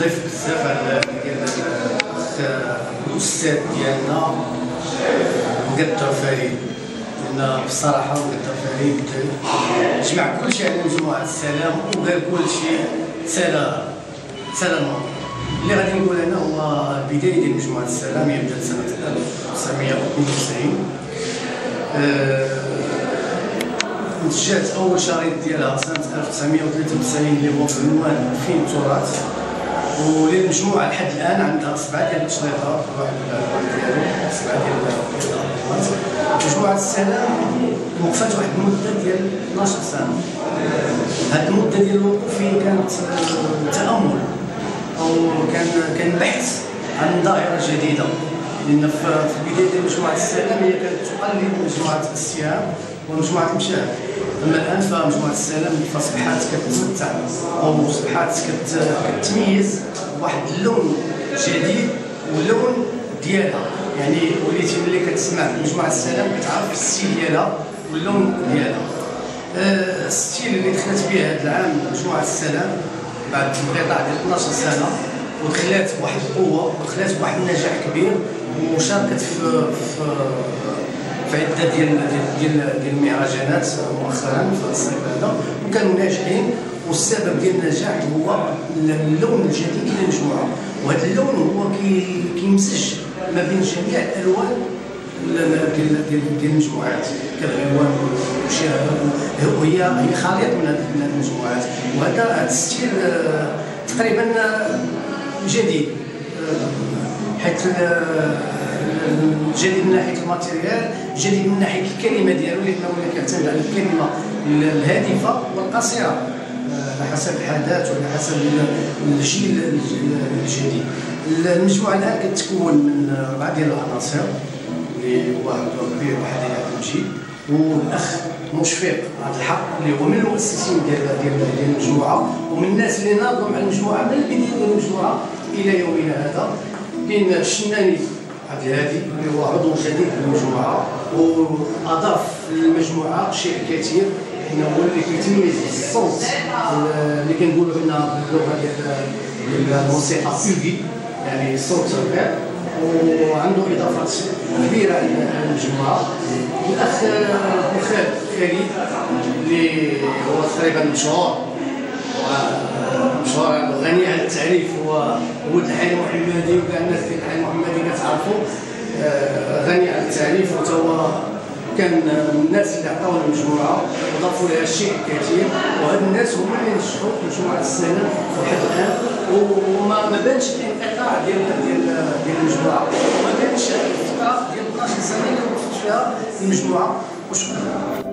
كنختلف بزاف على ديال الاستاذ ديالنا مقدر فريد، لان بصراحه مقدر فريد جمع كلشي على مجموعه السلام وقال كلشي سلام. اللي غادي نقول انا هو البدايه ديال مجموعه السلام هي بدات سنه 1992. انتجت اول شريط ديالها سنه 1993 اللي هو بعنوان فين التراث، وللمجموعه لحد الان عندها 7 ديال التشريطات، واحد ديالو 7 ديال التشريطات. مجموعه السلام وقفات واحد المده ديال 12 سنه. هذه المده ديال الوقوف كانت تامل او كان بحث عن ظاهره جديده، لان في البدايه ديال مجموعه السلام هي كانت تقلد مجموعه السيام ومجموعه المشاهد. اما الان فمجموعه السلام فاصبحت كتمتع او اصبحت كتميز واحد اللون جديد واللون ديالها، يعني وليتي ملي كتسمع مجموعه السلام كتعرف الستيل ديالها واللون ديالها. الستيل اللي دخلت به هذا العام مجموعه السلام بعد انقطاع ديال 12 سنه، ودخلات بواحد القوه ودخلات بواحد النجاح كبير، وشاركت في عده ديال المهرجانات مؤخرا في الصيف هذا وكانوا ناجحين. والسبب ديال النجاح هو اللون الجديد للمجموعه، وهذا اللون هو كيمزج ما بين جميع الالوان ديال المجموعات كالالوان هي خليط من المجموعات. وهذا الستيل تقريبا جديد، حيث جديد من ناحيه الماتيريال، جديد من ناحيه الكلمه ديالو، لانه كيعتمد على الكلمه الهادفه والقصيره على حسب الحدث وعلى حسب الجيل الجديد. المجموعه الان كتكون من 4 ديال العناصر، اللي هو كبير واحد يعلم مجيد، والاخ مشفق عبد الحق اللي هو من المؤسسين ديال المجموعه ومن الناس اللي ناضلوا مع المجموعه من البدايه ديال المجموعه الى يومنا هذا. كاين الشناني عبد الهادي اللي هو عضو جديد للمجموعه واضاف للمجموعه شيء كثير، انه هو اللي كيتميز بالصوت اللي كنقولوا هنا باللغه ديال الموسيقى بيغي، يعني صوت رقيق، وعنده اضافات كبيره للمجموعه. الاخ خالد اللي هو تقريبا مشهور غني عن التعريف، هو ولد الحي المحمدي وكاع الناس ديال الحي المحمدي كتعرفوا، غني عن التعريف، وتا هو كان من الناس اللي عطاو المجموعه وضافوا لها شيء كثير. وهاد الناس هما اللي نجحوا مجموعه السلام لحد الان، وما بانش الانقطاع ديال المجموعه، وما بانش الفتره ديال 12 سنه اللي وقفت فيها المجموعه. وشكرا.